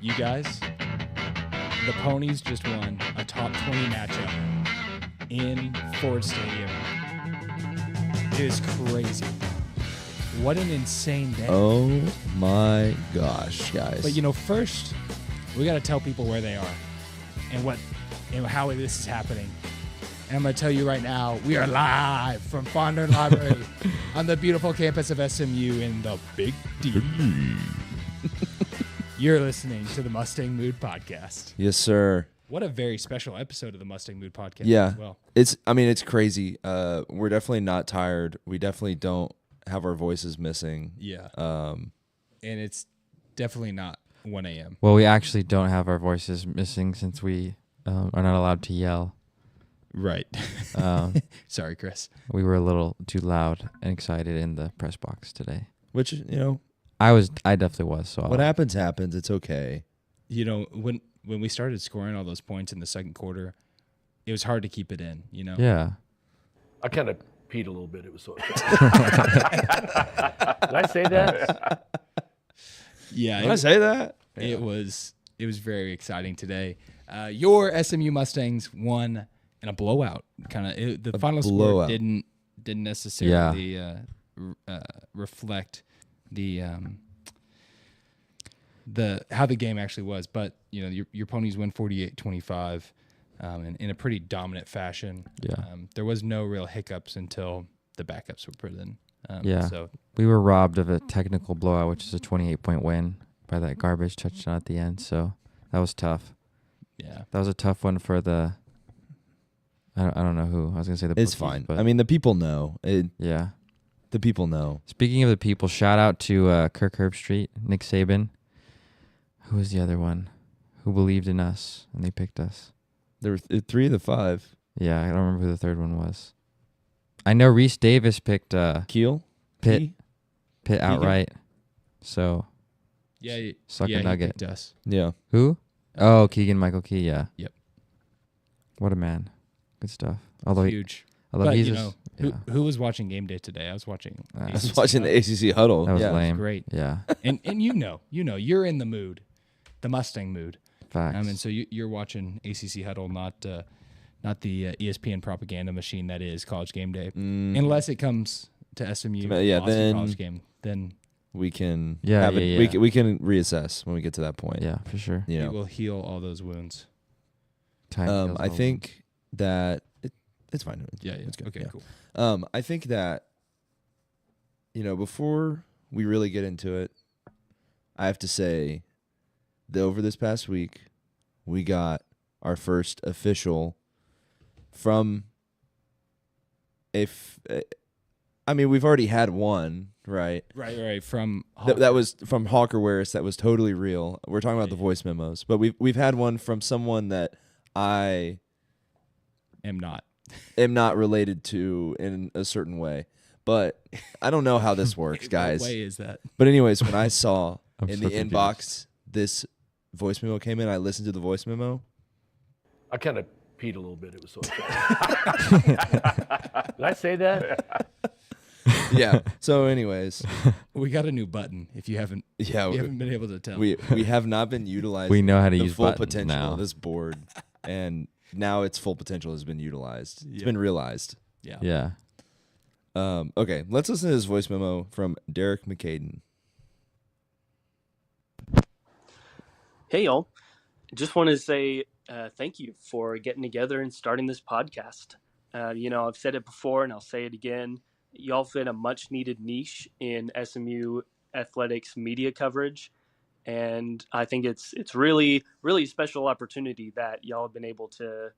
You guys, the Ponies just won a top 20 matchup in Ford Stadium. It is crazy. What an insane day. Oh my gosh, guys. But first we got to tell people where they are and how this is happening. And I'm going to tell you right now, we are live from Fondren Library on the beautiful campus of SMU in the Big D. You're listening to the Mustang Mood Podcast. Yes, sir. What a very special episode of the Mustang Mood Podcast as well. It's crazy. We're definitely not tired. We definitely don't have our voices missing. Yeah. And it's definitely not 1 a.m. Well, we actually don't have our voices missing since we are not allowed to yell. Right. Sorry, Chris. We were a little too loud and excited in the press box today. Which, I definitely was. So what happens. It's okay. When we started scoring all those points in the second quarter, it was hard to keep it in, Yeah. I kind of peed a little bit. It was so exciting. Did I say that? Yeah. Did I say that? It was very exciting today. Your SMU Mustangs won in a blowout. The final score didn't necessarily reflect the how the game actually was, but your Ponies win 48-25 in a pretty dominant fashion. Yeah. There was no real hiccups until the backups were put in. So we were robbed of a technical blowout, which is a 28-point win by that garbage touchdown at the end. So that was tough. Yeah, that was a tough one for the. I don't know who I was gonna say the. It's bookies, fine. But The people know. Yeah. The people know. Speaking of the people, shout out to Kirk Herbstreit, Nick Saban. Who was the other one? Who believed in us and they picked us? There were 3 of the 5. Yeah, I don't remember who the third one was. I know Reese Davis picked Keel? Pitt outright. So yeah, suck a nugget. He picked us. Yeah. Who? Oh, Keegan-Michael Key. Yeah. Yep. What a man. Good stuff. Although huge. But he's who was watching game day today? I was watching. I was watching the ACC huddle. That was yeah. lame. Great. Yeah. and you're in the mood, the Mustang mood. Facts. And so you're watching ACC huddle, not the ESPN propaganda machine that is College Game Day. Unless it comes to SMU, then College Game, then we can We can reassess when we get to that point. Yeah, for sure. it will heal all those wounds. I think that it's fine. Yeah. It's good. Okay, yeah. cool. I think that before we really get into it, I have to say that over this past week, we got our first official from we've already had one, right? Right. From That was from Hawker Waris. That was totally real. We're talking about the voice memos, but we've had one from someone that I am not related to in a certain way. But I don't know how this works, guys. What way is that? But anyways, when I saw in so the inbox this voice memo came in, I listened to the voice memo. I kind of peed a little bit. It was so exciting. Did I say that? Yeah. So anyways, We got a new button. If you haven't, been able to tell, we have not been utilizing We know how to the use full buttons potential now. of this board, and now its full potential has been utilized. It's Yeah. been realized. yeah. Yeah. Okay, let's listen to this voice memo from Derek McCaden. Hey, y'all. Just want to say thank you for getting together and starting this podcast. I've said it before and I'll say it again. Y'all fit a much needed niche in SMU athletics media coverage. And I think it's really, really a special opportunity that y'all have been able to,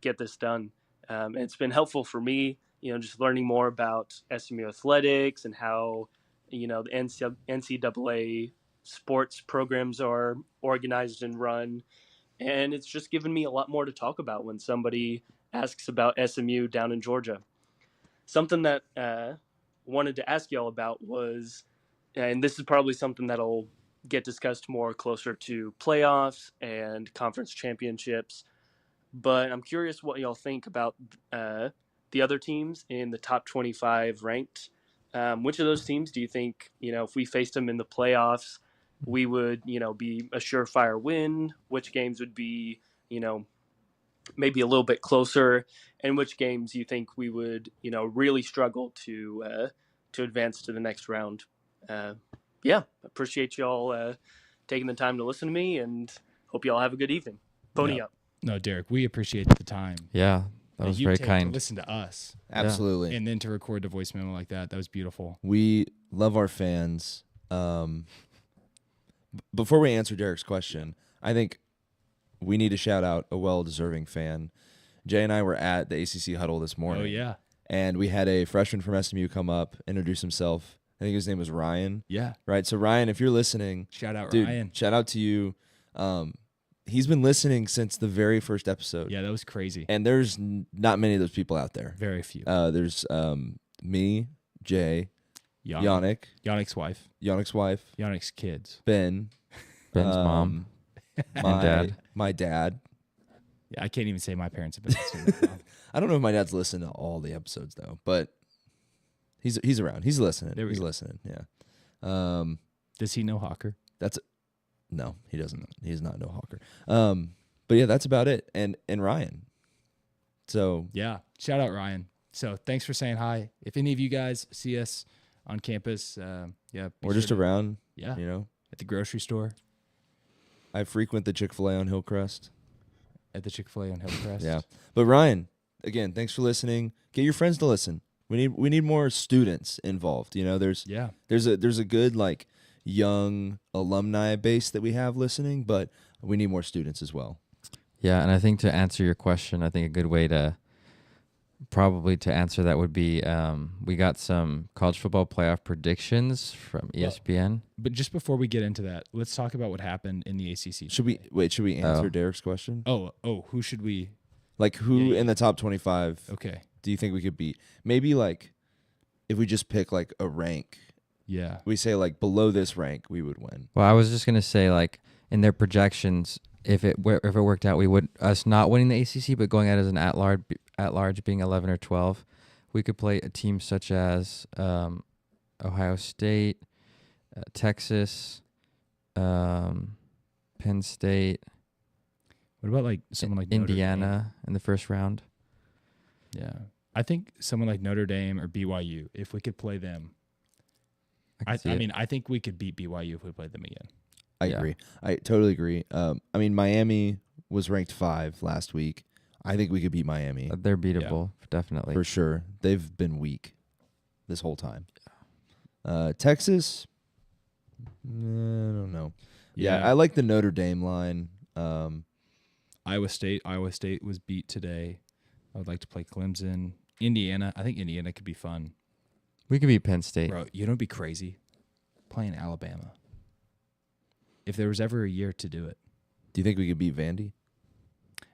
get this done. It's been helpful for me, just learning more about SMU athletics and how, the NCAA sports programs are organized and run. And it's just given me a lot more to talk about when somebody asks about SMU down in Georgia. Something that wanted to ask y'all about was, and this is probably something that'll get discussed more closer to playoffs and conference championships, but I'm curious what y'all think about the other teams in the top 25 ranked. Which of those teams do you think, if we faced them in the playoffs, we would, be a surefire win, which games would be, maybe a little bit closer, and which games you think we would, really struggle to advance to the next round. Appreciate y'all taking the time to listen to me, and hope y'all have a good evening. Pony up. No, Derek, we appreciate the time. Yeah, that was you very take kind. to listen to us. Absolutely. And then to record the voice memo like that. That was beautiful. We love our fans. Before we answer Derek's question, I think we need to shout out a well-deserving fan. Jay and I were at the ACC huddle this morning. Oh, yeah. And we had a freshman from SMU come up, introduce himself. I think his name was Ryan. Yeah. Right. So Ryan, if you're listening, Shout out, dude, Ryan. shout out to you. He's been listening since the very first episode. Yeah, that was crazy. And there's not many of those people out there. Very few. There's me, Jay, Yonnic, Yonnic's wife. Yonnic's wife, Yonnic's kids. Ben, Ben's mom. my dad. Yeah, I can't even say my parents have been listening that long. I don't know if my dad's listened to all the episodes though, but he's around. He's listening. He's listening. Yeah. Does he know Hawker? No, he doesn't. He does not know Hawker. But yeah, that's about it. And Ryan. So yeah, shout out Ryan. So thanks for saying hi. If any of you guys see us on campus, or just around, yeah, at the grocery store, I frequent the Chick-fil-A on Hillcrest. At the Chick-fil-A on Hillcrest. Yeah, but Ryan, again, thanks for listening. Get your friends to listen. We need more students involved. There's a good like young alumni base that we have listening, but we need more students as well. Yeah, and I think to answer your question, I think a good way to answer that would be we got some college football playoff predictions from ESPN. But just before we get into that, let's talk about what happened in the ACC. Should we answer Derek's question? Oh, who should we? Like who in the top 25? Okay. Do you think we could beat? Maybe like if we just pick like a rank. Yeah. We say like below this rank, we would win. Well, I was just gonna say like in their projections, if it worked out, we would us not winning the ACC, but going out as an at large being 11 or 12, we could play a team such as Ohio State, Texas, Penn State. What about like someone like Indiana in the first round? Yeah, I think someone like Notre Dame or BYU. If we could play them, I think we could beat BYU if we played them again. I agree. I totally agree. Miami was ranked 5 last week. I think we could beat Miami. They're beatable, definitely. For sure. They've been weak this whole time. Texas, I don't know. Yeah, I like the Notre Dame line. Iowa State was beat today. I would like to play Clemson. Indiana, I think Indiana could be fun. We could beat Penn State. Bro, you know what'd be crazy? Playing Alabama. If there was ever a year to do it. Do you think we could beat Vandy?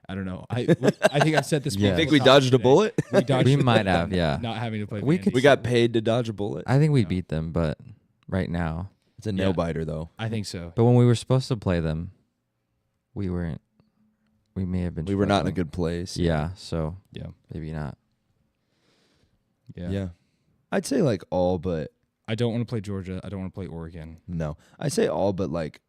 I don't know. I think I've said this before. You think we dodged a bullet? We might have, yeah. Not having to play Vandy. We got paid to dodge a bullet? I think we beat them, but right now. It's a nail-biter, though. I think so. But when we were supposed to play them, we weren't. We may have been. We were not in a good place. Yeah, so maybe not. Yeah. I'd say like all but. I don't want to play Georgia. I don't want to play Oregon. No. I'd say all but like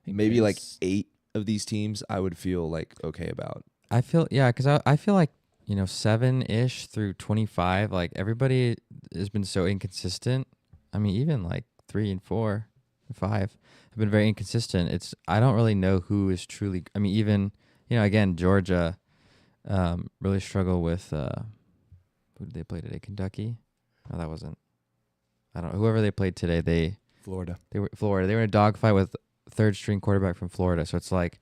maybe like 8 of these teams I would feel like okay about. I feel, because I feel like, 7-ish through 25, like everybody has been so inconsistent. I mean, even like 3 and 4 and 5 have been very inconsistent. I don't really know who is truly, I mean, even, again, Georgia really struggle with, who did they play today? Kentucky? No, that wasn't. I don't know. Whoever they played today, Florida. They were Florida. They were in a dogfight with third string quarterback from Florida. So it's like,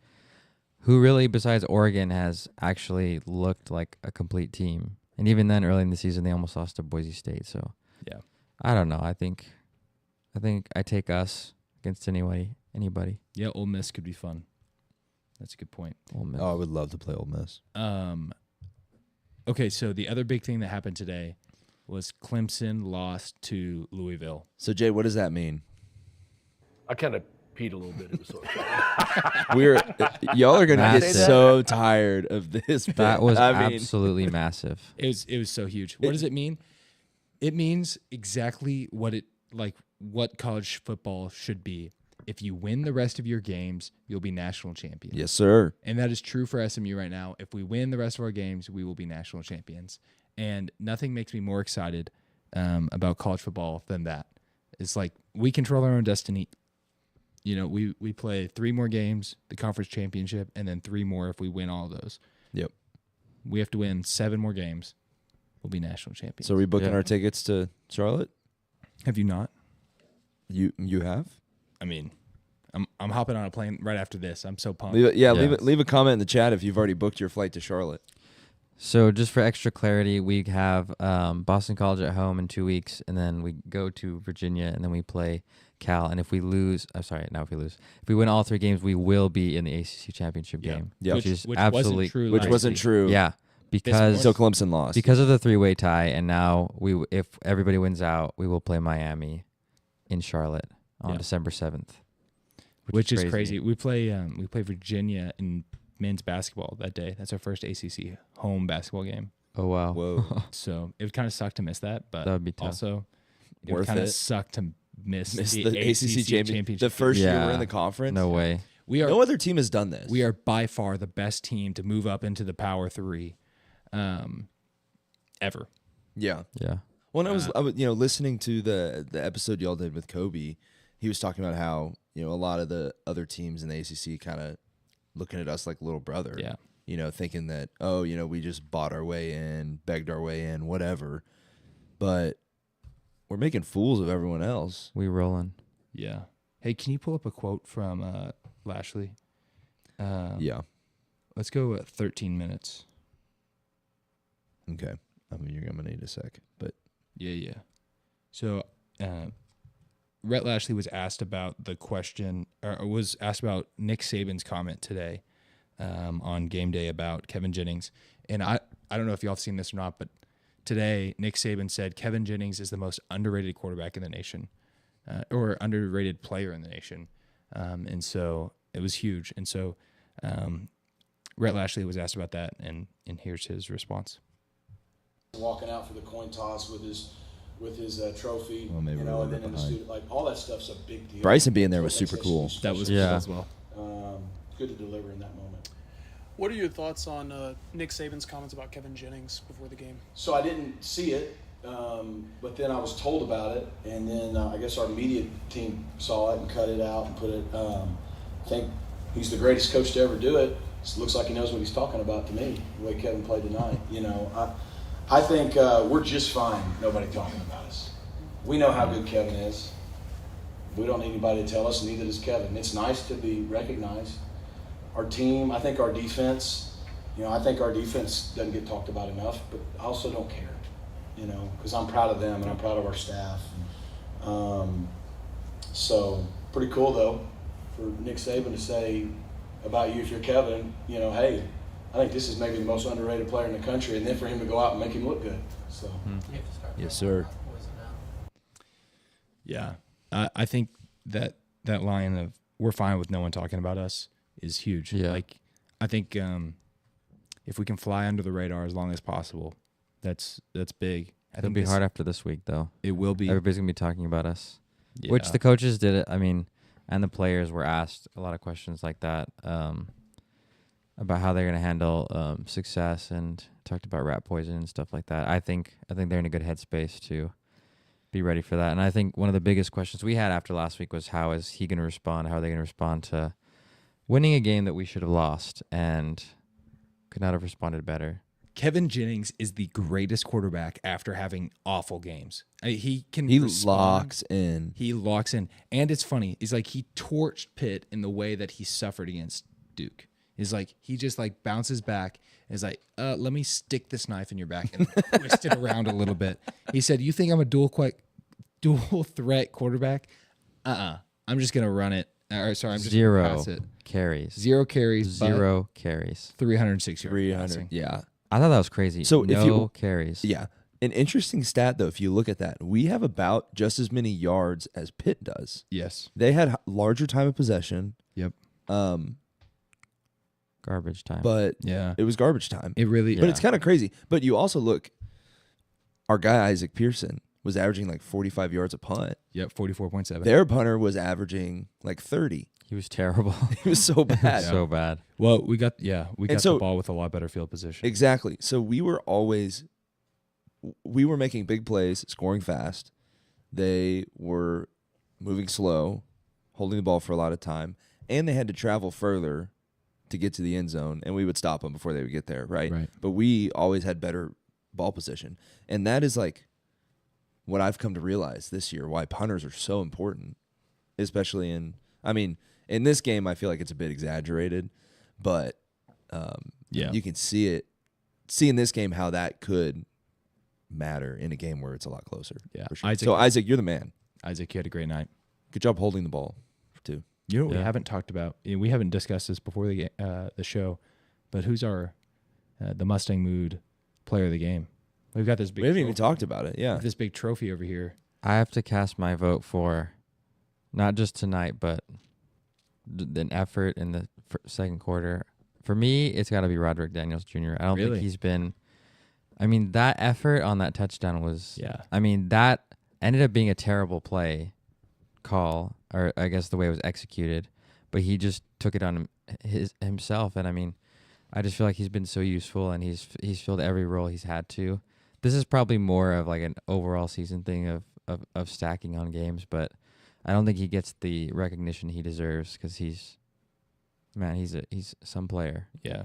who really, besides Oregon, has actually looked like a complete team? And even then, early in the season, they almost lost to Boise State. So yeah, I don't know. I think I take us against anybody. Yeah, Ole Miss could be fun. That's a good point. Ole Miss. Oh, I would love to play Ole Miss. Okay, so the other big thing that happened today was Clemson lost to Louisville. So Jay, what does that mean? I kind of peed a little bit. It was so exciting. Y'all are gonna get Massive. so tired of this. That was absolutely massive. It was so huge. What does it mean? It means exactly what college football should be. if you win the rest of your games, you'll be national champions. Yes, sir. And that is true for SMU right now. If we win the rest of our games, we will be national champions. And nothing makes me more excited about college football than that. It's like we control our own destiny. You know, we play 3 more games, the conference championship, and then 3 more if we win all of those. Yep. We have to win 7 more games. We'll be national champions. So are we booking our tickets to Charlotte? Have you not? You have? I mean, I'm hopping on a plane right after this. I'm so pumped. Leave a comment in the chat if you've already booked your flight to Charlotte. So just for extra clarity, we have Boston College at home in 2 weeks, and then we go to Virginia, and then we play Cal. And if we lose, if we win all 3 games, we will be in the ACC championship game. Yeah, which is which absolutely wasn't true. Which wasn't true. Yeah, because until Clemson lost. Because of the 3-way tie, and now if everybody wins out, we will play Miami in Charlotte on December 7th, which is crazy. We play Virginia in men's basketball that day. That's our first ACC home basketball game. Oh wow! Whoa! So it would kind of suck to miss that, but that would be tough. Also it would would kind of suck to miss the ACC championship. The first year we're in the conference. No way. No other team has done this. We are by far the best team to move up into the Power 3 ever. Yeah. Yeah. Well, I was listening to the episode y'all did with Kobe. He was talking about how, a lot of the other teams in the ACC kind of looking at us like little brother. Yeah. Thinking that, we just bought our way in, begged our way in, whatever. But we're making fools of everyone else. We rolling. Yeah. Hey, can you pull up a quote from Lashley? Yeah. Let's go 13 minutes. Okay. I mean, you're going to need a sec, but. Yeah. So, Rhett Lashley was asked about the question, or was asked about Nick Saban's comment today on game day about Kevin Jennings. And I don't know if y'all have seen this or not, but today Nick Saban said Kevin Jennings is the most underrated quarterback in the nation, or underrated player in the nation. And so it was huge. And so Rhett Lashley was asked about that, and here's his response. Walking out for the coin toss with his trophy, well, maybe and then in the student, all that stuff's a big deal. Bryson being there was super cool. That was cool as well. Good to deliver in that moment. What are your thoughts on Nick Saban's comments about Kevin Jennings before the game? So I didn't see it, but then I was told about it, and then I guess our media team saw it and cut it out and put it. I think he's the greatest coach to ever do it. It looks like he knows what he's talking about to me, the way Kevin played tonight. I think we're just fine, nobody talking about us. We know how good Kevin is. We don't need anybody to tell us, neither does Kevin. It's nice to be recognized. Our team, I think our defense doesn't get talked about enough, but I also don't care, because I'm proud of them and I'm proud of our staff. So pretty cool, though, for Nick Saban to say about you, if you're Kevin, hey, I think this is maybe the most underrated player in the country, and then for him to go out and make him look good. So, yes, sir. Yeah, I think that line of "we're fine with no one talking about us" is huge. Yeah. I think if we can fly under the radar as long as possible, that's big. It'll be hard after this week, though. It will be. Everybody's gonna be talking about us, Yeah. which the coaches did it. I mean, and the players were asked a lot of questions like that. About how they're going to handle success, and talked about rat poison and stuff like that. I think they're in a good headspace to be ready for that. And I think one of the biggest questions we had after last week was how is he going to respond? How are they going to respond to winning a game that we should have lost and could not have responded better? Kevin Jennings is the greatest quarterback after having awful games. He locks in. He locks in. And it's funny. It's like he torched Pitt in the way that he suffered against Duke. Is like he just bounces back and is like, let me stick this knife in your back and twist it around a little bit. He said, "You think I'm a dual threat quarterback? I'm just gonna run it. I'm just gonna pass it. Carries. 0 carries. 0 carries. 306 yards. 300. Yeah. I thought that was crazy. So no carries. Yeah. An interesting stat though, if you look at that, we have about just as many yards as Pitt does. Yes. They had larger time of possession. Yep. Garbage time. But yeah, it was garbage time. It really. But it's kind of crazy. But you also look, our guy Isaac Pearson, was averaging like 45 yards a punt. Yep, 44.7. Their punter was averaging like 30. He was terrible. He was so bad. So bad. Well, we got the ball with a lot better field position. Exactly. So we were making big plays, scoring fast. They were moving slow, holding the ball for a lot of time, and they had to travel further to get to the end zone, and we would stop them before they would get there, right? But we always had better ball position. And that is like what I've come to realize this year, why punters are so important, especially in this game, I feel like it's a bit exaggerated, but you can see in this game how that could matter in a game where it's a lot closer. Yeah. For sure. Isaac, you're the man. Isaac, you had a great night. Good job holding the ball, too. You know what we haven't talked about? We haven't discussed this before the show, but who's our the Mustang Mood player of the game? We've got this big. We haven't even talked about it. Yeah, this big trophy over here. I have to cast my vote for not just tonight, but an effort in the second quarter. For me, it's got to be Roderick Daniels Jr. I don't think he's been. I mean, that effort on that touchdown was. Yeah. I mean, that ended up being a terrible play call, or I guess the way it was executed, but he just took it on himself. And I mean, I just feel like he's been so useful, and he's filled every role he's had to. This is probably more of like an overall season thing of stacking on games, but I don't think he gets the recognition he deserves because he's some player. Yeah.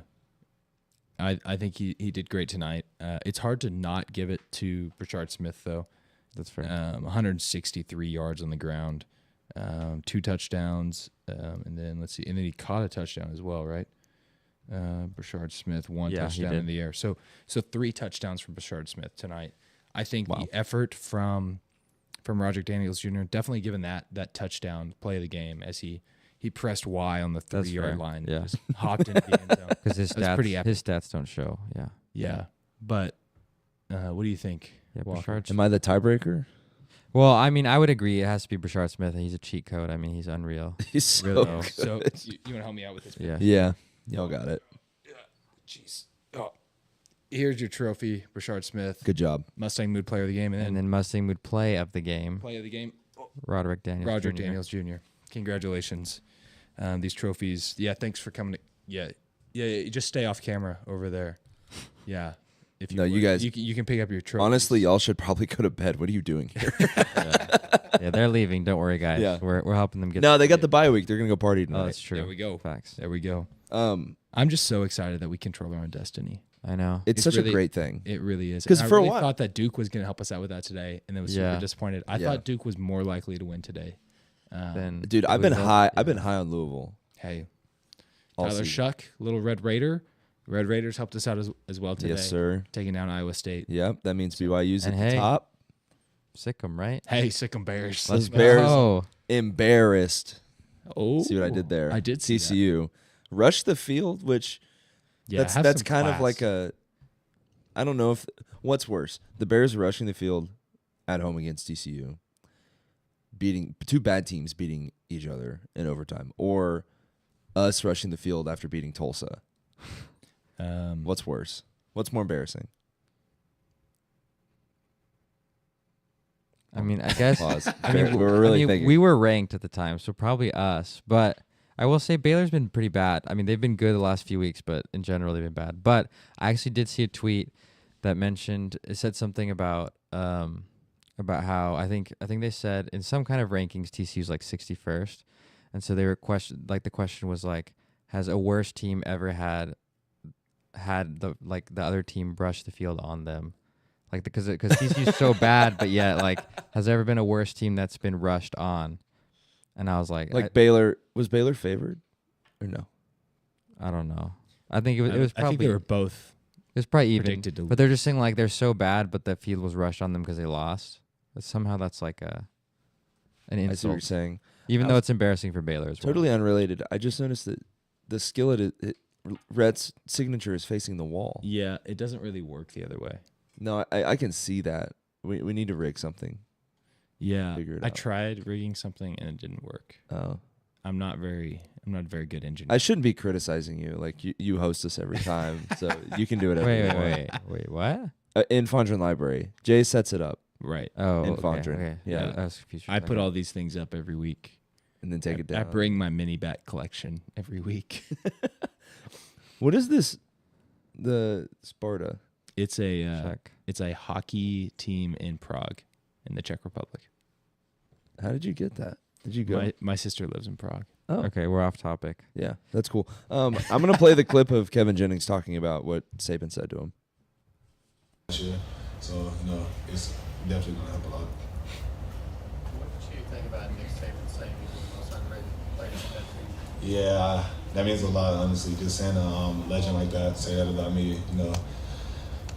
I think he did great tonight. It's hard to not give it to Brashard Smith, though. That's fair. 163 yards on the ground, 2 touchdowns, and then let's see, and then he caught a touchdown as well, right? Brashard Smith, 1 touchdown in the air. So 3 touchdowns from Brashard Smith tonight. I think the effort from Roderick Daniels Jr. definitely given that touchdown play of the game as he pressed Y on the 3-yard line. Yeah. Just hopped into the end zone. Because his stats don't show. Yeah. Yeah. But what do you think? Yeah, Walker? Am I the tiebreaker? Well, I mean, I would agree. It has to be Brashard Smith. He's a cheat code. I mean, he's unreal. He's so Really? good. So you want to help me out with this? Yeah. Yeah. Y'all got it. Jeez. Oh. Here's your trophy, Brashard Smith. Good job. Mustang Mood player of the game. And then Mustang Mood play of the game. Play of the game. Roderick Daniels Jr. Daniels Jr. Congratulations. These trophies. Yeah, thanks for coming. Yeah. Just stay off camera over there. Yeah. If you you guys, you can pick up your trophies. Honestly, y'all should probably go to bed. What are you doing here? Yeah, they're leaving. Don't worry, guys. Yeah. We're helping them get. No, they got the bye week. They're gonna go party tonight. Oh, that's true. There we go. Facts. There we go. I'm just so excited that we control our own destiny. I know. It's such really, a great thing. It really is. 'Cause I for a really while- thought that Duke was going to help us out with that today, and then was super disappointed. I thought Duke was more likely to win today. Dude, I've been high. Yeah. I've been high on Louisville. Hey, Tyler Shuck, little Red Raider. Red Raiders helped us out as well today. Yes, sir. Taking down Iowa State. Yep, that means BYU's at And the top. Sick 'em, right? Hey, sick 'em Bears. Those Bears Oh. embarrassed. Oh, See what I did there? I did see TCU rushed the field, which that's kind of like a. I don't know if what's worse, the Bears rushing the field at home against TCU, beating 2 bad teams beating each other in overtime, or us rushing the field after beating Tulsa. What's worse? What's more embarrassing? I mean, I guess. Pause. I mean, we were really thinking. we were ranked at the time, so probably us. But I will say Baylor's been pretty bad. I mean, they've been good the last few weeks, but in general they've been bad. But I actually did see a tweet that it said something about how I think they said in some kind of rankings TCU's like 61st, and so they were the question was like, has a worse team ever had the other team brush the field on them, like because TCU's so bad, but yet like has there ever been a worse team that's been rushed on? And I was like Baylor was Baylor favored or no? I don't know. I think it was probably I think they were both. It was probably even, predicted to- but they're just saying like they're so bad, but the field was rushed on them because they lost. But somehow that's like an I see what insult, you're saying. even though it's embarrassing for Baylor as well. Totally unrelated. I just noticed that the skillet, Rhett's signature is facing the wall. Yeah, it doesn't really work the other way. No, I can see that. We need to rig something. Yeah, Figure it I out. tried rigging something and it didn't work. Oh. I'm not a very good engineer. I shouldn't be criticizing you. Like you host us every time, so you can do it. Every Wait, what? in Fondren Library, Jay sets it up. Right. Oh, in okay, Fondren. okay. Yeah. I was confused. for a I put second. all these things up every week. And then take it down. I bring my mini bat collection every week. What is this? The Sparta. It's a Check. it's a hockey team in Prague, in the Czech Republic. How did you get that? Did you go? My sister lives in Prague. Oh, Okay, we're off topic. yeah, that's cool. I'm gonna play the clip of Kevin Jennings talking about what Saban said to him. Year. So, it's definitely going to help a lot. What did you think about Nick Saban saying he's the most underrated player in that team? Yeah, that means a lot, honestly. Just saying a legend like that, say that about me,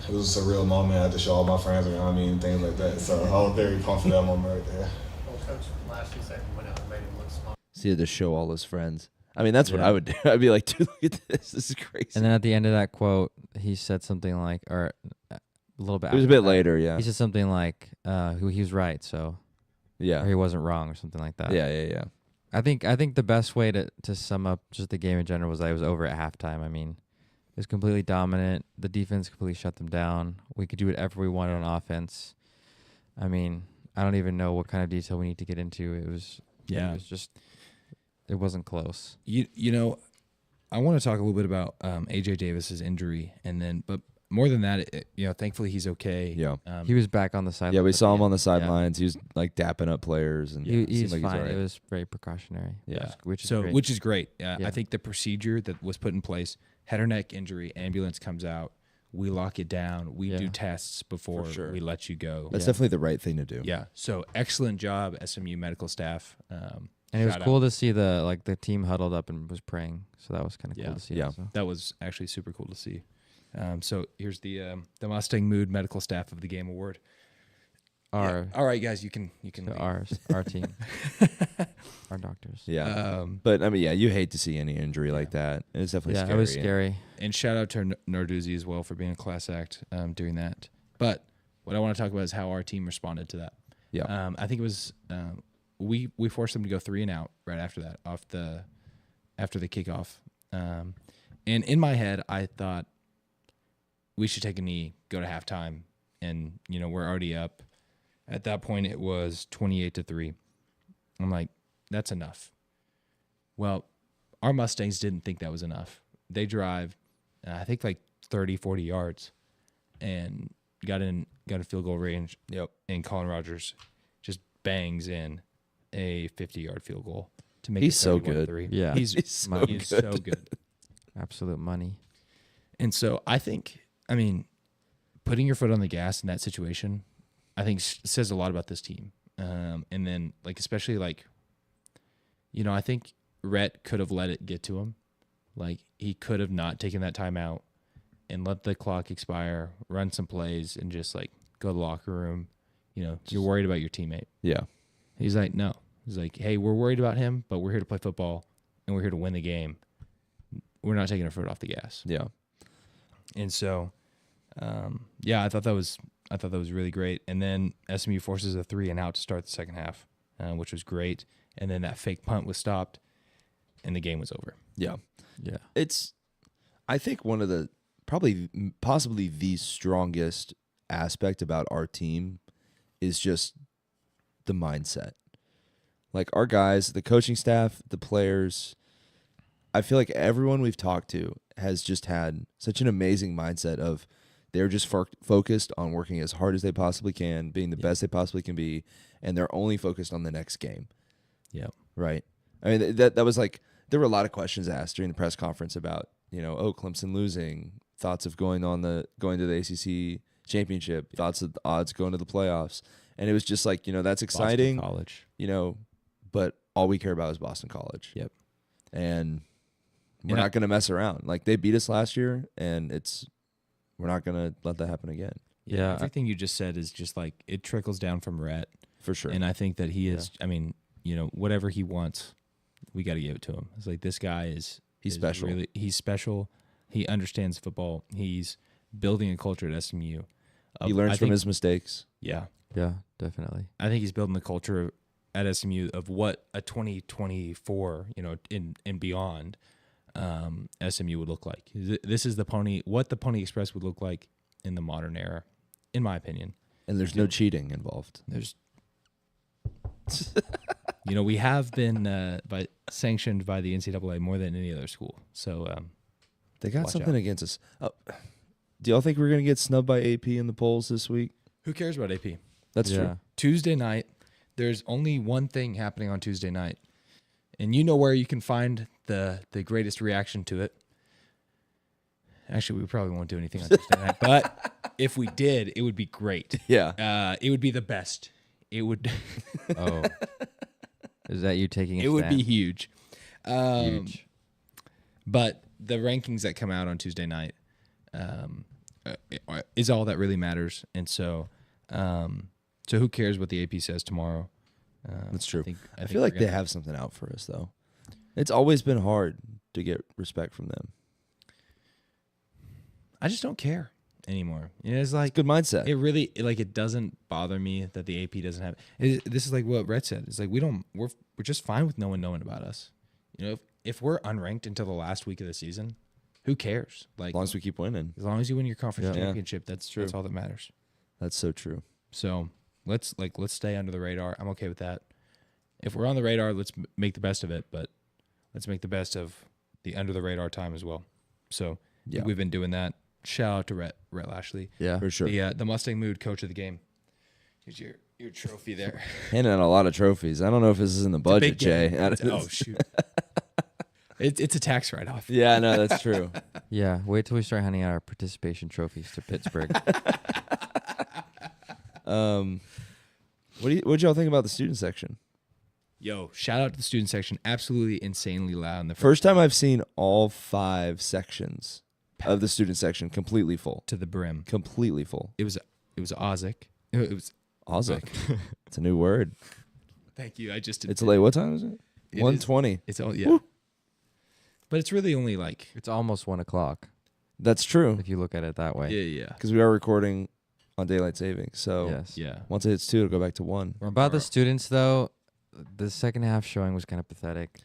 it was a real moment. I had to show all my friends around me and things like that. So I was very pumped for that moment right there. Well, Coach last year said he went out and made him look smart. So he had to show all his friends. I mean, that's what Yeah. I would do. I'd be like, dude, look at this. This is crazy. And then at the end of that quote, he said something like, or a little bit. It was a after bit that, later, yeah. He said something like, he was right, so or Yeah. he wasn't wrong, or something like that. Yeah. I think the best way to sum up just the game in general was that it was over at halftime. I mean, it was completely dominant. The defense completely shut them down. We could do whatever we wanted on offense. I mean, I don't even know what kind of detail we need to get into. It was just it wasn't close. You know, I want to talk a little bit about AJ Davis's injury, and then, but more than that, thankfully he's okay. Yeah. He was back on the sideline. Yeah, we at saw the him on end. the sidelines. He was like dapping up players, and He, it seemed he's like fine. all right. It was very precautionary. Yeah. which is So, great. which is great. Yeah. I think the procedure that was put in place, head or neck injury, ambulance comes out, we lock it down, we do Yeah. tests before sure. we let you go. That's definitely the right thing to do. Yeah. So excellent job, SMU medical staff. And it was shout cool out. to see the team huddled up and was praying. So that was kind of cool Yeah. to see. Yeah. Also. That was actually super cool to see. So here's the Mustang Mood Medical Staff of the Game Award. Our All right, guys, you can to leave. our team, our doctors. Yeah. But I mean, yeah, you hate to see any injury like that. It's definitely Yeah, scary. it was scary. And shout out to Narduzzi as well for being a class act during that. But what I want to talk about is how our team responded to that. Yeah. I think it was we forced them to go 3 and out right after that, after the kickoff. And in my head, I thought we should take a knee, go to halftime, and we're already up. At that point, it was 28-3. I'm like, that's enough. Well, our Mustangs didn't think that was enough. They drive, I think, like 30, 40 yards, and got a field goal range. Yep. And Colin Rogers just bangs in a 50-yard field goal to make He's it so 31-3. good. Yeah. He's so so good. Absolute money. And so I think, putting your foot on the gas in that situation, I think says a lot about this team. And then, especially, I think Rhett could have let it get to him. He could have not taken that time out and let the clock expire, run some plays, and just, go to the locker room. You're worried about your teammate. Yeah. He's like, no. He's like, hey, we're worried about him, but we're here to play football, and we're here to win the game. We're not taking our foot off the gas. Yeah. And so, I thought that was really great. And then SMU forces a 3 and out to start the second half, which was great. And then that fake punt was stopped, and the game was over. Yeah. Yeah. It's, I think, one of the possibly the strongest aspect about our team is just the mindset. Our guys, the coaching staff, the players, I feel like everyone we've talked to has just had such an amazing mindset of they're just focused on working as hard as they possibly can, being the best they possibly can be, and they're only focused on the next game. Yeah. Right. I mean, that was there were a lot of questions asked during the press conference about, Clemson losing, thoughts of going to the ACC championship, thoughts of the odds going to the playoffs. And it was just that's exciting, Boston College. But all we care about is Boston College. Yep. And we're not going to mess around. They beat us last year, and we're not going to let that happen again. Yeah. Everything you just said is just it trickles down from Rhett. For sure. And I think that he is, whatever he wants, we got to give it to him. It's this guy He's special. He's special. He understands football. He's building a culture at SMU. He learns from his mistakes. Yeah. Yeah, definitely. I think he's building the culture at SMU of what a 2024, and beyond, SMU would look like. This is what the Pony Express would look like in the modern era, in my opinion. And there's no cheating involved. There's, we have been sanctioned by the NCAA more than any other school. So they got watch something out. against us. Do y'all think we're gonna get snubbed by AP in the polls this week? Who cares about AP? That's true. Tuesday night, there's only one thing happening on Tuesday night. And you know where you can find the greatest reaction to it. Actually, we probably won't do anything on Tuesday night. But if we did, it would be great. Yeah. It would be the best. It would. Oh. Is that you taking a It would stand? be huge. Huge. But the rankings that come out on Tuesday night is all that really matters. And so who cares what the AP says tomorrow? That's true. I I feel like they have something out for us, though. It's always been hard to get respect from them. I just don't care anymore. It's like It's a good mindset. it really it doesn't bother me that the AP doesn't have. This is like what Rhett said. It's like we're just fine with no one knowing about us. If we're unranked until the last week of the season, who cares? Like as long as we keep winning. as long as you win your conference Yeah. championship, that's true. That's all that matters. That's so true. So let's stay under the radar. I'm okay with that. If we're on the radar, let's make the best of it. But let's make the best of the under the radar time as well. So I think we've been doing that. Shout out to Rhett Lashley. Yeah. For sure. The Mustang Mood coach of the game. Here's your trophy there. Handing out a lot of trophies. I don't know if this is in the budget, Jay. Oh shoot. It's a tax write-off. Yeah, no, that's true. Yeah. Wait till we start handing out our participation trophies to Pittsburgh. What y'all think about the student section? Yo, shout out to the student section. Absolutely insanely loud in the First time I've seen all 5 sections of the student section completely full. to the brim. Completely full. It was Ozic. It was Ozic. It's a new word. Thank you. I just It's late. What time is it? It is- 1:20. It's all yeah. But it's really only like It's almost 1:00 That's true. if you look at it that way. yeah. Because we are recording on daylight savings. So Yes. Yeah. once it hits 2, it'll go back to 1. About the students, though, the second half showing was kind of pathetic.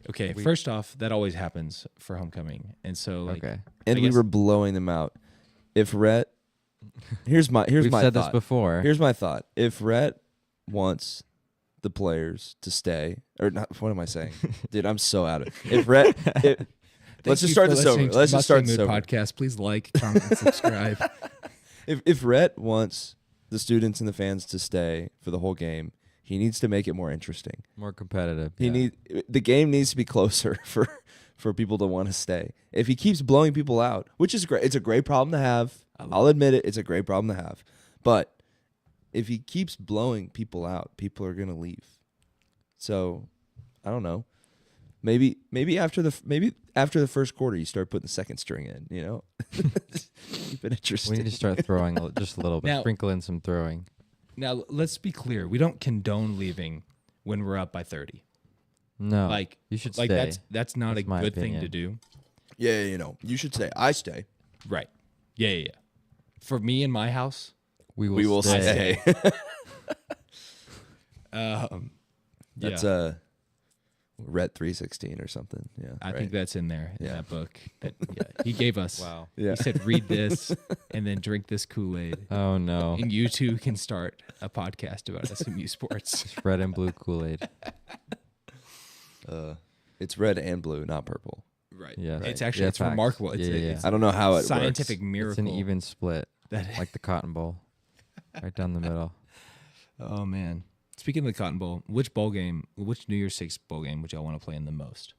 Okay, first off, that always happens for homecoming. And so Okay. And I we guess- were blowing them out. If Rhett, here's my We've my said thought. this before. Here's my thought. If Rhett wants the players to stay, or not, what am I saying, dude? I'm so out of it. If Rhett, let's just start this over. Let's just start this over. Podcast. Please like, comment, and subscribe. If Rhett wants the students and the fans to stay for the whole game, he needs to make it more interesting. More competitive. The game needs to be closer for people to want to stay. If he keeps blowing people out, which is great, it's a great problem to have. I'll admit it, it's a great problem to have. But if he keeps blowing people out, people are gonna leave. So I don't know. Maybe after the first quarter, you start putting the second string in. Keep it interesting. We need to start throwing just a little bit. Now- Sprinkle in some throwing. Now, let's be clear. We don't condone leaving when we're up by 30. No. Like you should like stay. that's not That's a my good thing to opinion. do. Yeah, you should stay. I stay. Right. Yeah. For me in my house, We We will stay. That's Rhett 316 or something. Yeah, I right. think that's in there in Yeah. that book that he gave us. Wow. Yeah. He said, read this and then drink this Kool-Aid. Oh, no. And you two can start a podcast about SMU sports. Red and blue Kool-Aid. It's red and blue, not purple. Right. Yeah. It's Right. actually Yeah, it's facts. remarkable. It's, Yeah, yeah, it's I don't know how it scientific works. miracle. It's an even split, that like the Cotton Bowl, right down the middle. Oh man. Speaking of the Cotton Bowl, which New Year's Six bowl game would y'all want to play in the most?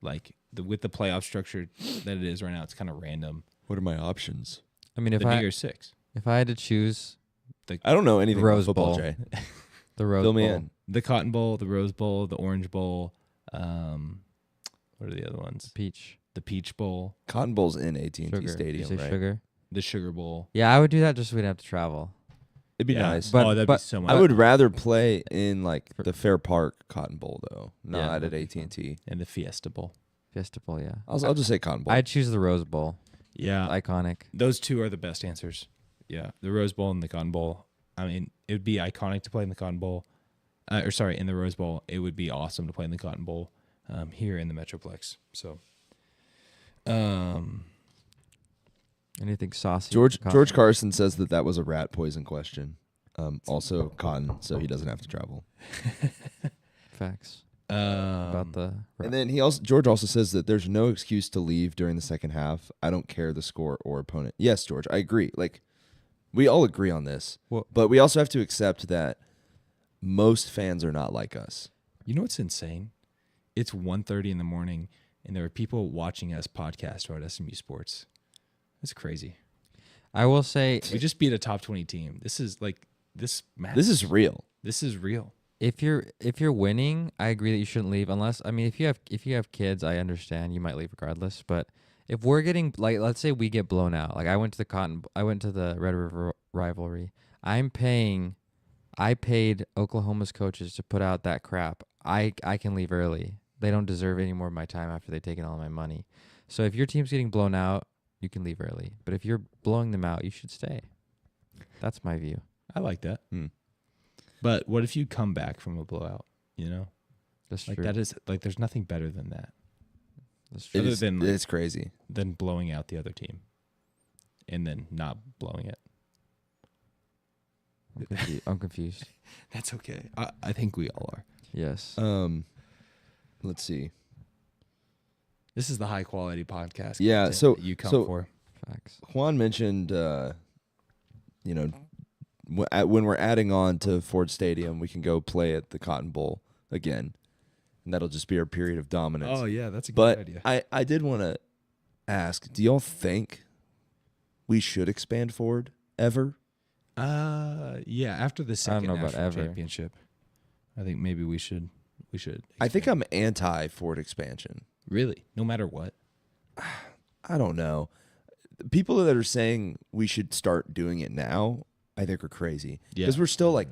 Like with the playoff structure that it is right now, it's kind of random. What are my options? I mean, The New Year's Six. if I had to choose I don't know anything Rose about football, Bowl. Jay. the Rose Fill Bowl, me in. The Cotton Bowl, the Rose Bowl, the Orange Bowl. What are the other ones? Peach, The Peach Bowl, Cotton Bowl's in AT&T sugar. Did you Stadium, say right? sugar? the Sugar Bowl. Yeah, I would do that just so we didn't have to travel. It'd be Yeah. nice. But- oh, that'd but be so much. I would rather play in like the Fair Park Cotton Bowl though, not at AT&T. And the Fiesta Bowl. Fiesta Bowl, yeah. I'll just say Cotton Bowl. I'd choose the Rose Bowl. Yeah. Iconic. Those two are the best answers. Yeah. The Rose Bowl and the Cotton Bowl. I mean, it would be iconic to play in the Cotton Bowl. In the Rose Bowl. It would be awesome to play in the Cotton Bowl here in the Metroplex. So, Anything saucy? George Carson says that was a rat poison question. Also cotton, so he doesn't have to travel. Facts. About the and then George also says that there's no excuse to leave during the second half. I don't care the score or opponent. Yes, George, I agree. Like, we all agree on this, but we also have to accept that most fans are not like us. You know what's insane? It's 1:30 in the morning, and there are people watching us podcast about SMU sports. That's crazy. I will say we just beat a top 20 team. This is like this matters. This is real. This is real. If you're winning, I agree that you shouldn't leave unless if you have kids, I understand you might leave regardless. But if we're getting let's say we get blown out, like I went to the Red River rivalry. I paid Oklahoma's coaches to put out that crap. I can leave early. They don't deserve any more of my time after they've taken all my money. So if your team's getting blown out, you can leave early. But if you're blowing them out, you should stay. That's my view. I like that. But what if you come back from a blowout? You know, that's like true. that is like there's nothing better than that. That's true. It's crazy than blowing out the other team, and then not blowing it. I'm confused. That's okay. I think we all are. Yes. Let's see. This is the high quality podcast. Yeah. So you come for. Facts. Juan mentioned, when we're adding on to Ford Stadium, we can go play at the Cotton Bowl again, and that'll just be our period of dominance. Oh yeah, that's a good idea. I did want to ask, do y'all think we should expand Ford ever? Yeah, after the second I don't know about national ever. championship, I think maybe we should. I think I'm anti Ford expansion. Really, no matter what. I don't know. People that are saying we should start doing it now, I think are crazy. Because we're still like,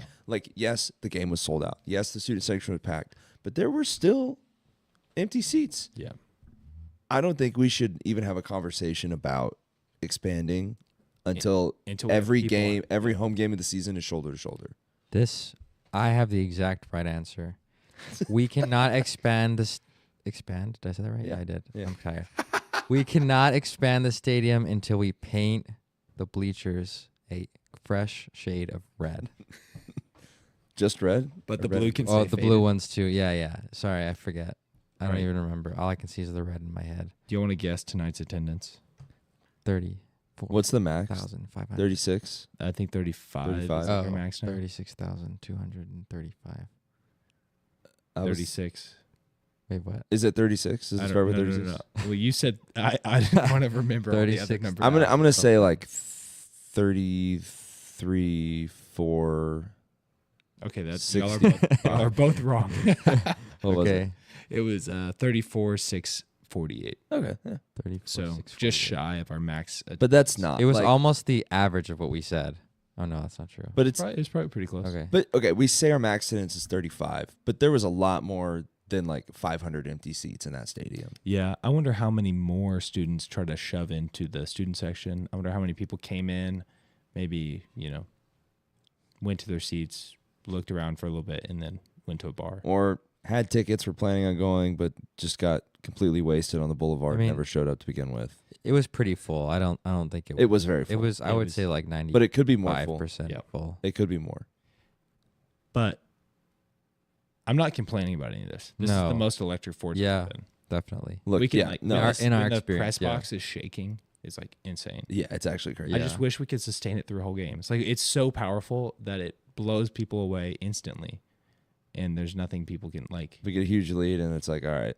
yes, the game was sold out. Yes, the student section was packed, but there were still empty seats. Yeah. I don't think we should even have a conversation about expanding until every game, every home game of the season is shoulder to shoulder. I have the exact right answer. We cannot expand this. Expand? Did I say that right? Yeah, I did. Yeah. I'm tired. We cannot expand the stadium until we paint the bleachers a fresh shade of red. Just red? But the blue can Oh, say the faded. blue ones too. Yeah. Sorry, I forget. I don't even remember. All I can see is the red in my head. Do you want to guess tonight's attendance? 34. What's the max? 1,500. 36? I think 35. 35. Is your max now? 36,235. 36. Wait, what? Is it 36? Does it start with 36? No. Well, you said I didn't want to remember all the other 36. numbers. I'm gonna say like 33, 4. Okay, that's 60. y'all are both wrong. What was it? It was 34,648. Okay. Yeah. 34, So 648. just shy of our max. But that's not. It was like, almost the average of what we said. Oh no, that's not true. But it's probably pretty close. Okay. But okay, we say our max attendance is 35, but there was a lot more than like 500 empty seats in that stadium. Yeah, I wonder how many more students try to shove into the student section. I wonder how many people came in, maybe, went to their seats, looked around for a little bit, and then went to a bar. Or had tickets, were planning on going, but just got completely wasted on the boulevard and never showed up to begin with. It was pretty full. I don't think it was very full. It was I would say like 90. But it could be more full. 5% full. It could be more. But I'm not complaining about any of this. This is the most electric Ford's ever been. Definitely. Look, we can, in our when the experience, press box is shaking, it's like insane. Yeah, it's actually crazy. I just wish we could sustain it through a whole game. It's like it's so powerful that it blows people away instantly, and there's nothing people can like. We get a huge lead, and it's like, all right.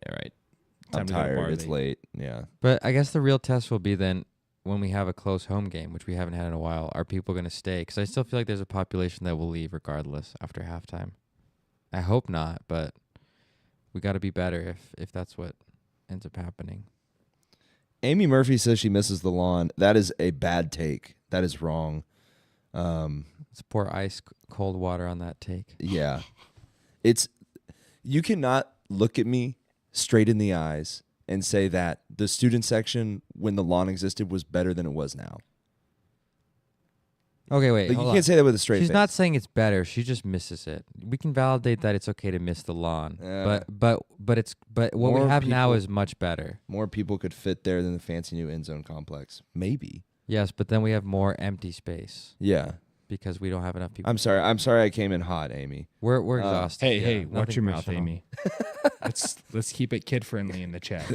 Time I'm to go tired. bar It's league. late. Yeah. But I guess the real test will be then when we have a close home game, which we haven't had in a while. Are people going to stay? Because I still feel like there's a population that will leave regardless after halftime. I hope not, but we got to be better if that's what ends up happening. Amy Murphy says she misses the lawn. That is a bad take. That is wrong. Let's pour ice cold water on that take. Yeah. You cannot look at me straight in the eyes and say that the student section when the lawn existed was better than it was now. Okay, wait. Like, you hold can't on. say that with a straight She's face. not saying it's better. She just misses it. We can validate that it's okay to miss the lawn, but what More we have now people- is much better. More people could fit there than the fancy new end zone complex. Maybe. Yes, but then we have more empty space Yeah. because we don't have enough people. I'm sorry I came in hot, Amy. We're exhausted. Hey, watch nothing your mouth, personal. Amy. let's keep it kid friendly in the chat.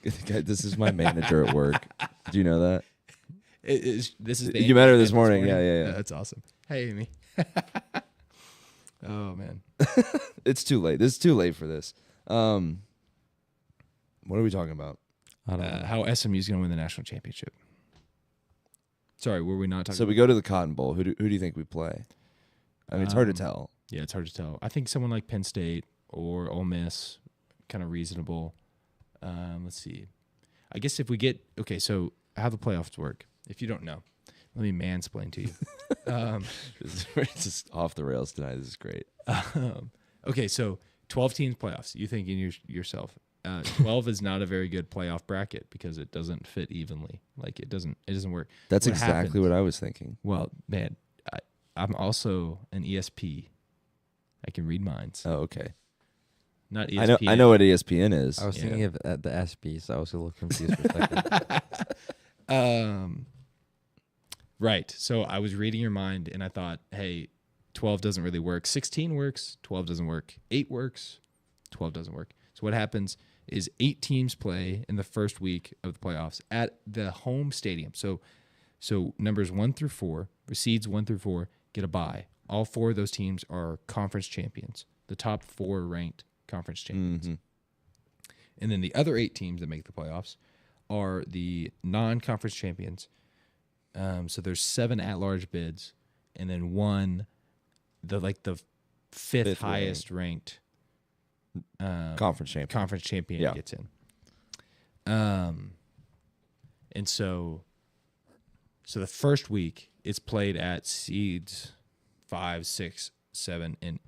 This is my manager at work. Do you know that? This is the You met her Amy this morning. Yeah. That's awesome. Hey, Amy. Oh man, It's too late. This is too late for this. What are we talking about? I don't know. how SMU is going to win the national championship? Sorry, were we not talking? So we go to the Cotton Bowl. Who do you think we play? I mean, it's hard to tell. Yeah, it's hard to tell. I think someone like Penn State or Ole Miss, kind of reasonable. Let's see. I guess if we get so how the playoffs work. If you don't know, let me mansplain to you. It's just off the rails tonight. This is great. So 12 teams playoffs. You think in yourself, 12 is not a very good playoff bracket because it doesn't fit evenly. Like it doesn't work. That's What exactly happens- what I was thinking. Well, man, I'm also an ESP. I can read minds. Oh, okay. Not ESPN. I know what ESPN is. I was thinking of the SB, so I was a little confused for a second. Right. So I was reading your mind, and I thought, hey, 12 doesn't really work. 16 works. 12 doesn't work. 8 works. 12 doesn't work. So what happens is 8 teams play in the first week of the playoffs at the home stadium. So numbers 1 through 4, seeds 1 through 4, get a bye. All 4 of those teams are conference champions. The top 4 ranked conference champions. Mm-hmm. And then the other 8 teams that make the playoffs are the non-conference champions. So there's 7 at-large bids, and then one, the fifth highest ranked Conference champion. gets in. And so the first week it's played at seeds 5, 6, 7, and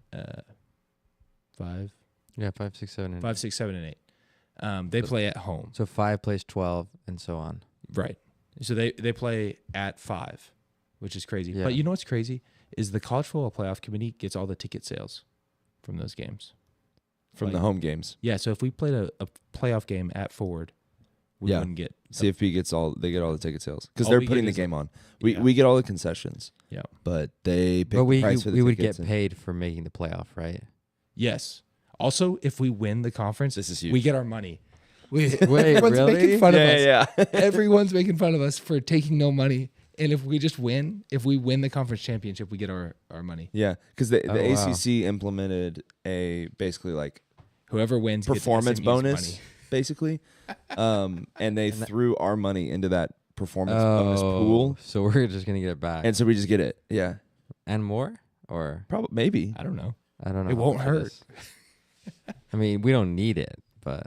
5. Yeah, 5, 6, 7, and 5, 6, 7, and 8. They play at home. So 5 plays 12, and so on. Right. So they play at 5, which is crazy. Yeah. But you know what's crazy is the College Football Playoff Committee gets all the ticket sales from those games. From the home games. Yeah, so if we played a playoff game at Ford, we wouldn't get CFP get all the ticket sales because All they're we putting get the is game on. We get all the concessions. Yeah. But they pick But the price for the we would tickets get and- paid for making the playoff, right? Yes. Also, if we win the conference, This is huge. we get our money. Wait, Everyone's really? making fun of us. Yeah. Everyone's making fun of us for taking no money. And if we win the conference championship, we get our money. Yeah, because the Oh, wow. ACC implemented a basically like Whoever wins performance gets SMU's bonus, money. basically, and they threw our money into that performance bonus pool, So we're just gonna get it back, and so we just get it. Yeah, and more, or probably maybe. I don't know. I don't know. It how won't much hurt. is. I mean, we don't need it, but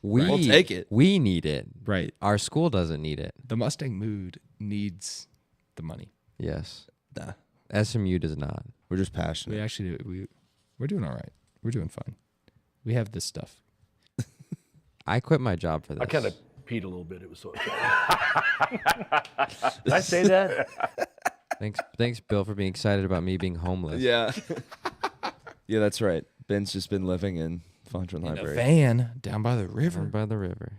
We'll take it. We need it. Right. Our school doesn't need it. The Mustang mood needs the money. Yes. Nah, SMU does not. we're just passionate. We actually we're doing all right. We're doing fine. We have this stuff. I quit my job for this. I kind of peed a little bit. It was so exciting. Did I say that? Thanks, Bill, for being excited about me being homeless. Yeah, yeah, that's right. Ben's just been living in Fondren In a Library. van down by the river. Over by the river.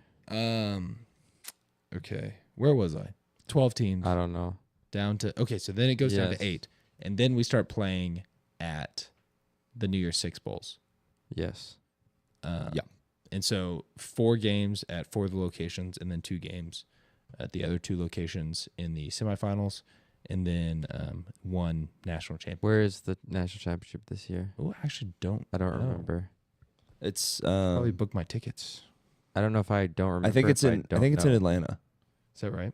Okay. Where was I? 12 teams. I don't know. Down to so then it goes down Yes. to 8. And then we start playing at the New Year's Six Bowls. Yes. Yeah. And so 4 games at 4 of the locations, and then 2 games at the other 2 locations in the semifinals, and then 1 national championship. Where is the national championship this year? Oh, I actually don't. I don't know. remember. It's Probably book my tickets. I don't know if I don't remember. I think it's if in. I don't think it's in know. Atlanta. Is that right?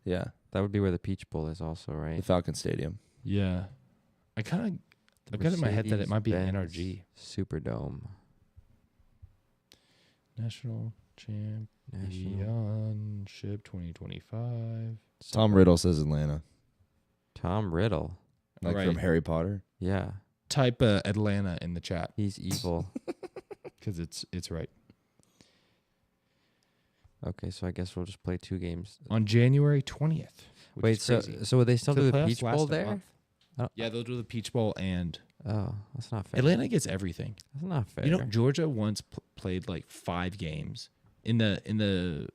Yeah, That would be where the Peach Bowl is also, right? the Falcon Stadium. Yeah. I kind of The I've got in my head that it might be Mercedes-Benz NRG. Superdome. National National. Championship 2025. Tom Riddle says Atlanta, Tom Riddle. like Right. from Harry Potter. Yeah. Type Atlanta in the chat He's evil. because it's right. Okay, so I guess we'll just play 2 games. On January 20th. which Wait, is so crazy. would they still So do the playoffs Peach last Bowl a there? month. Oh. Yeah, they'll do the Peach Bowl, and Oh, that's not fair. Atlanta gets everything. That's not fair. You know, Georgia once played like 5 games in the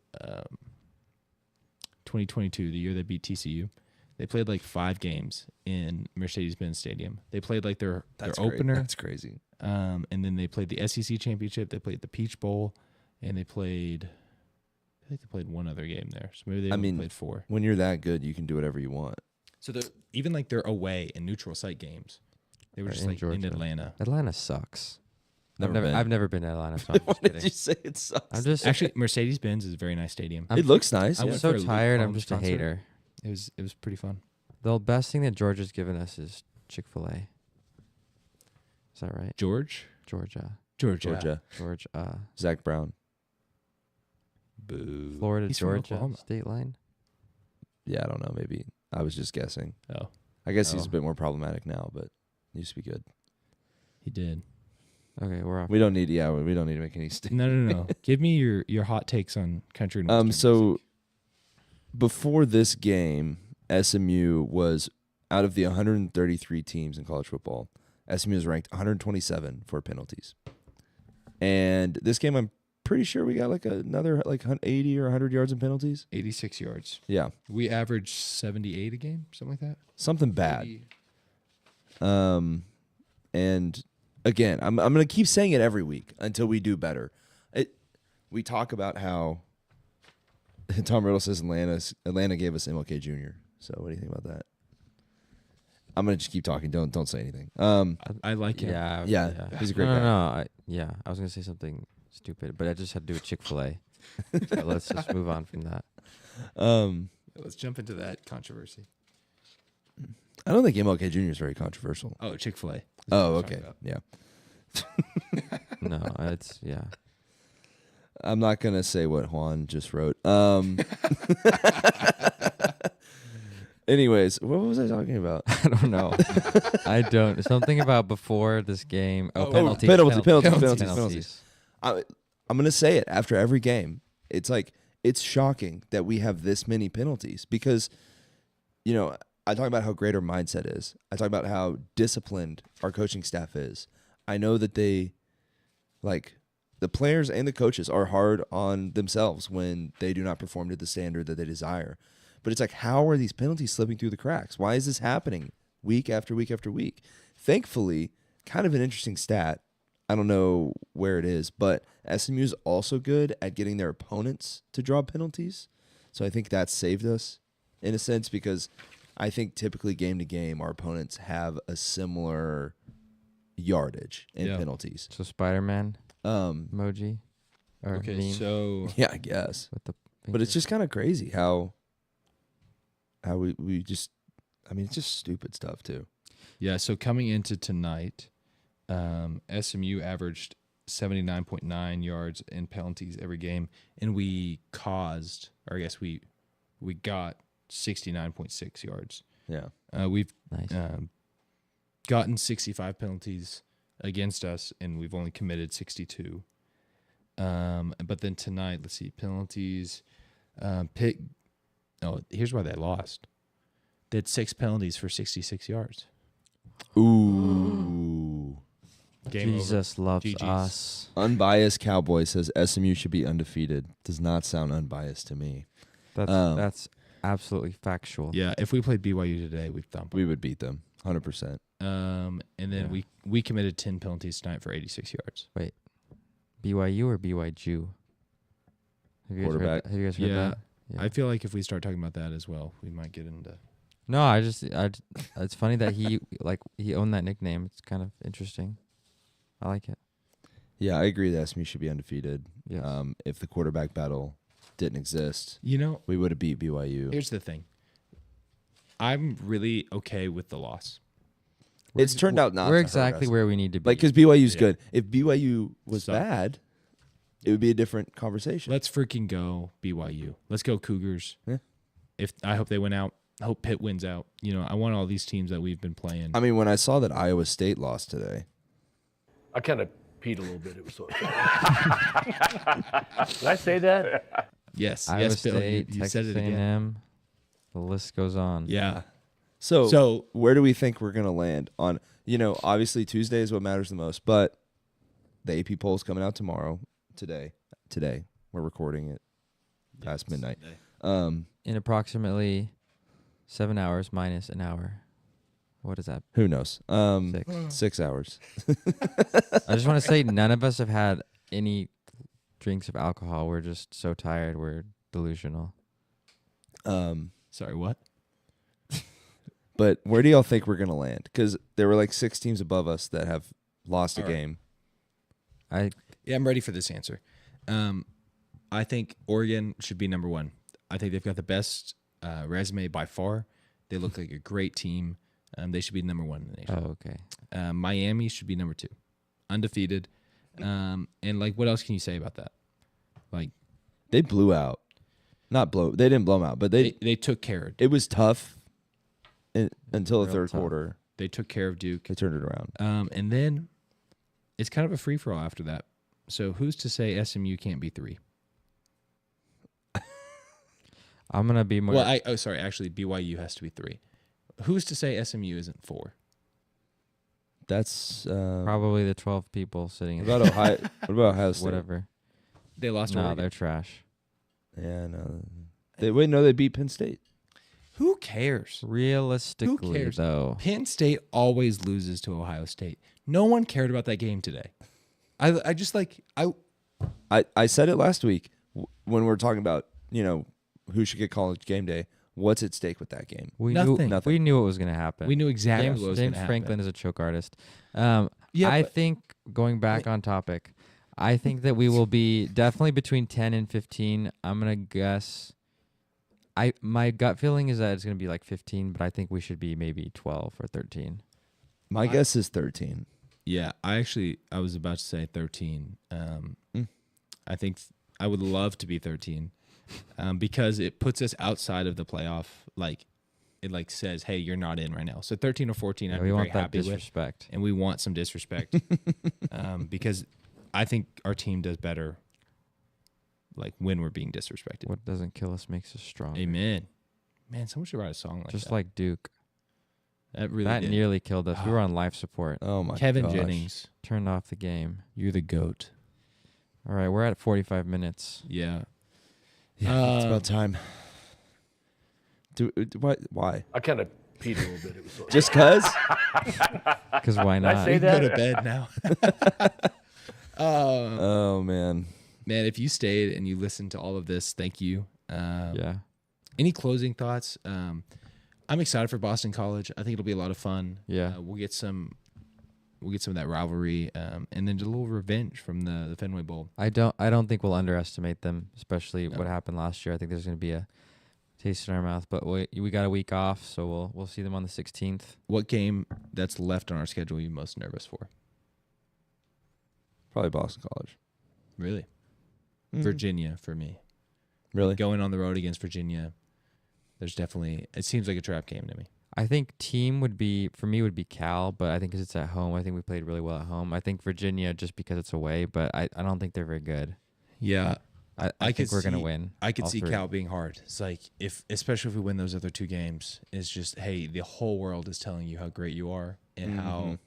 2022, the year they beat TCU. They played like 5 games in Mercedes-Benz Stadium. They played like their opener. That's crazy. And then they played the SEC championship. They played the Peach Bowl, and I think they played one other game there. So maybe they played 4. When you're that good, you can do whatever you want. So even like their away and neutral site games, they were just like Georgia. in Atlanta. Atlanta sucks. Never been. I've never been to Atlanta. So I'm Why just did kidding. you say it sucks? I'm just Actually, Mercedes-Benz is a very nice stadium. It looks nice. I I'm went so for a Luke tired. I'm Combs just a concert. hater. It was pretty fun. The best thing that Georgia's given us is Chick-fil-A. Is that right? Georgia. Georgia. Zach Brown. Boo. Florida, He's from Georgia, Oklahoma. state line. Yeah, I don't know. Maybe I was just guessing. Oh, I guess he's a bit more problematic now, but he used to be good. he did. Okay, we're off. We don't need. Yeah, we don't need to make any statements. No. Give me your hot takes on country and Western So music. before this game, SMU was out of the 133 teams in college football. SMU was ranked 127 for penalties. And this game, I'm pretty sure we got like another like 80 or 100 yards in penalties. 86 yards. Yeah, We averaged 78 a game, something like that. something bad. 80. And again, I'm gonna keep saying it every week until we do better. We talk about how Tom Riddle says Atlanta gave us MLK Jr. So what do you think about that? I'm gonna just keep talking. Don't say anything. I like him. Yeah, he's a great guy. I was gonna say something stupid, but I just had to do with Chick-fil-A. So let's just move on from that. Let's jump into that controversy. I don't think MLK Jr. is very controversial. Oh, Chick-fil-A. Oh, okay, yeah. No, it's I'm not gonna say what Juan just wrote. Anyways, what was I talking about? I don't know. I don't. Something about before this game. Penalties. Penalties. I'm gonna say it after every game. It's like it's shocking that we have this many penalties because, I talk about how great our mindset is. I talk about how disciplined our coaching staff is. I know that the players and the coaches are hard on themselves when they do not perform to the standard that they desire. But it's like, how are these penalties slipping through the cracks? Why is this happening week after week after week? Thankfully, kind of an interesting stat. I don't know where it is, but SMU is also good at getting their opponents to draw penalties. So I think that saved us in a sense because I think typically game to game, our opponents have a similar yardage in penalties. So Spider-Man emoji. Or Okay, meme so Yeah, I guess. with the But it's just kind of crazy how we just, it's just stupid stuff too. yeah, so coming into tonight, SMU averaged 79.9 yards in penalties every game, and we got 69.6 yards. Yeah. We've nice. gotten 65 penalties against us, and we've only committed 62. But then tonight, let's see, penalties. Pitt. Oh, here's why they lost. They had 6 penalties for 66 yards. Ooh. Game Jesus over. loves GG's. us. Unbiased Cowboy says SMU should be undefeated. Does not sound unbiased to me. That's absolutely factual. Yeah, if we played BYU today, we'd thump them. We would beat them 100%. And then we committed 10 penalties tonight for 86 yards. Wait, BYU or BYU? Quarterback. Have you guys heard Yeah. that? I feel like if we start talking about that as well, we might get into. No, it's funny that he owned that nickname. It's kind of interesting. I like it. Yeah, I agree that SMU should be undefeated. Yes. If the quarterback battle didn't exist, We would have beat BYU. here's the thing. I'm really okay with the loss. It's turned out not. We're to hurt exactly us. where we need to be. Like, because BYU's Yeah. good. If BYU was So- bad, it would be a different conversation. Let's freaking go BYU. Let's go Cougars. Yeah. I hope they win out. I hope Pitt wins out. I want all these teams that we've been playing. I mean, when I saw that Iowa State lost today, I kind of peed a little bit. It was so. Did I say that? yes, Iowa yes, Bill, State, you Texas said it again. A&M. The list goes on. Yeah. So where do we think we're gonna land on? Obviously Tuesday is what matters the most, but the AP poll's coming out tomorrow. Today we're recording it past midnight. In approximately 7 hours minus an hour. What is that? Who knows? 6. 6 hours. I just want to say none of us have had any drinks of alcohol. We're just so tired. We're delusional. Sorry, what? But where do y'all think we're going to land? Because there were like 6 teams above us that have lost a All right. game. Yeah, I'm ready for this answer. I think Oregon should be number 1. I think they've got the best resume by far. They look like a great team. They should be number 1 in the nation. Oh, okay. Miami should be number 2, undefeated. And like, what else can you say about that? Like, They blew out. Not blow. They didn't blow them out, but they took care of. it was tough until the Real third tough. quarter. They took care of Duke. They turned it around. And then it's kind of a free for all after that. So who's to say SMU can't be 3? I'm going to be more. Well, actually, BYU has to be 3. Who's to say SMU isn't 4? That's probably the 12 people sitting in What about Ohio? What about Ohio State? whatever. They lost. No, Oregon. they're trash. Yeah, no. They beat Penn State. Who cares? Realistically, cares? though. Penn State always loses to Ohio State. No one cared about that game today. I just like I said it last week when we were talking about, who should get college game day. What's at stake with that game? We Nothing. knew we knew what was going to happen. we knew exactly James, what was James going to Franklin happen. is a choke artist. Yeah, I but- think going back on topic, I think that we will be definitely between 10 and 15. I'm gonna guess. My gut feeling is that it's gonna be like 15, but I think we should be maybe 12 or 13. My guess is 13. Yeah, I was about to say 13. I think I would love to be 13 because it puts us outside of the playoff. Like, it like says, hey, you're not in right now. So 13 or 14, I'd we be very want that happy with. disrespect. And we want some disrespect because I think our team does better like when we're being disrespected. What doesn't kill us makes us strong. Amen. Man, someone should write a song like Just that. like Duke. That really That did. nearly killed us. We were on life support. Oh my Kevin gosh. Jennings, Turned off the game. you're the GOAT. All right, we're at 45 minutes. Yeah. Yeah, it's about time. Why? I kind of peed a little bit. It was so Just cuz? Because why not? I say Go that? to bed now. Oh man. Man, if you stayed and you listened to all of this, thank you. Yeah. Any closing thoughts? I'm excited for Boston College. I think it'll be a lot of fun. Yeah. We'll get some of that rivalry, and then just a little revenge from the Fenway Bowl. I don't think we'll underestimate them, especially No. what happened last year. I think there's going to be a taste in our mouth, but we got a week off, so we'll see them on the 16th. What game that's left on our schedule are you most nervous for? Probably Boston College. Really? Mhm. Virginia for me. Really? Going on the road against Virginia, it seems like a trap game to me. I think team would be Cal, but I think because it's at home, I think we played really well at home. I think Virginia just because it's away, but I don't think they're very good. Yeah. I think we're going to win. I could all see three. Cal being hard. It's like especially if we win those other 2 games, it's just, hey, the whole world is telling you how great you are and how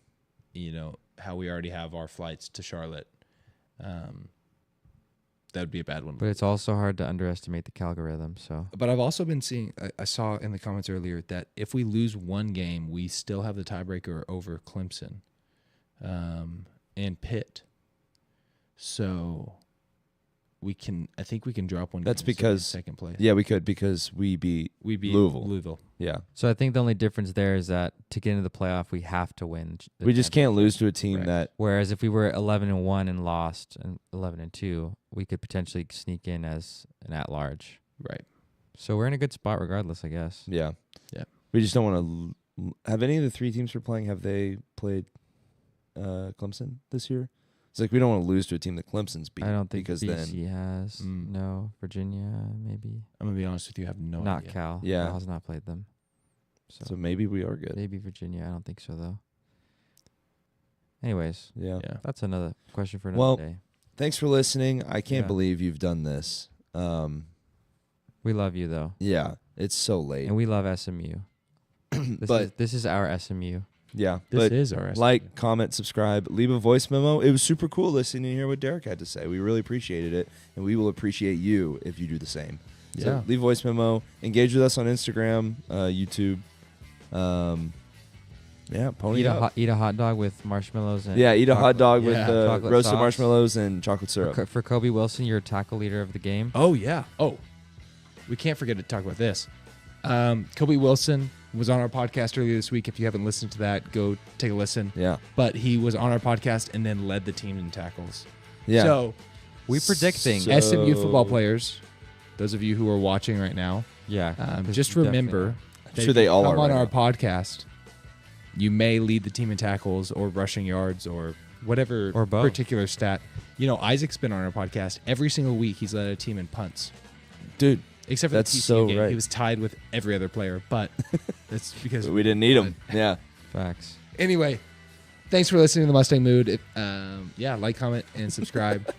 how we already have our flights to Charlotte. That would be a bad one. But it's also hard to underestimate the Calgorithm. So But I've also been seeing, I saw in the comments earlier that if we lose one game, we still have the tiebreaker over Clemson and Pitt. So I think we can drop one. That's game and still be in because second place. Yeah, we could because we beat Louisville. Yeah. So I think the only difference there is that to get into the playoff, we have to win. We just can't lose to a team that. Whereas if we were 11-1 and lost, and 11-2, we could potentially sneak in as an at-large. Right. So we're in a good spot regardless, I guess. Yeah. Yeah. We just don't want to. Have any of the 3 teams we're playing? Have they played Clemson this year? It's like we don't want to lose to a team that Clemson's beat. I don't think because BC then has. No, Virginia maybe. I'm gonna be honest with you. I have no Not idea. Cal. Yeah. Cal has not played them. So maybe we are good. Maybe Virginia. I don't think so though. Anyways, Yeah. that's another question for another day. Thanks for listening. I can't Yeah. believe you've done this. We love you though, Yeah, it's so late. and we love SMU. This is our SMU. Yeah, This but is our like, comment, subscribe, leave a voice memo. It was super cool listening to hear what Derek had to say. We really appreciated it, and we will appreciate you if you do the same. So Yeah. leave a voice memo. Engage with us on Instagram, YouTube. Pony up. Eat a hot dog with marshmallows and Eat a hot dog with chocolate roasted sauce. marshmallows and chocolate syrup. For Kobe Wilson, your tackle leader of the game. Oh, yeah. Oh, we can't forget to talk about this. Kobe Wilson was on our podcast earlier this week. If you haven't listened to that, go take a listen. Yeah. But he was on our podcast and then led the team in tackles. Yeah. So We predict things. SMU football players, those of you who are watching right now, just remember that sure they all come are on right our now. podcast, you may lead the team in tackles or rushing yards or whatever Or both. particular stat. You know, Isaac's been on our podcast. Every single week he's led a team in punts. Dude, Except for that's the TCU so game. right. He was tied with every other player, but that's because we didn't need him. Yeah. Facts. Anyway, thanks for listening to the Mustang Mood. Like, comment, and subscribe.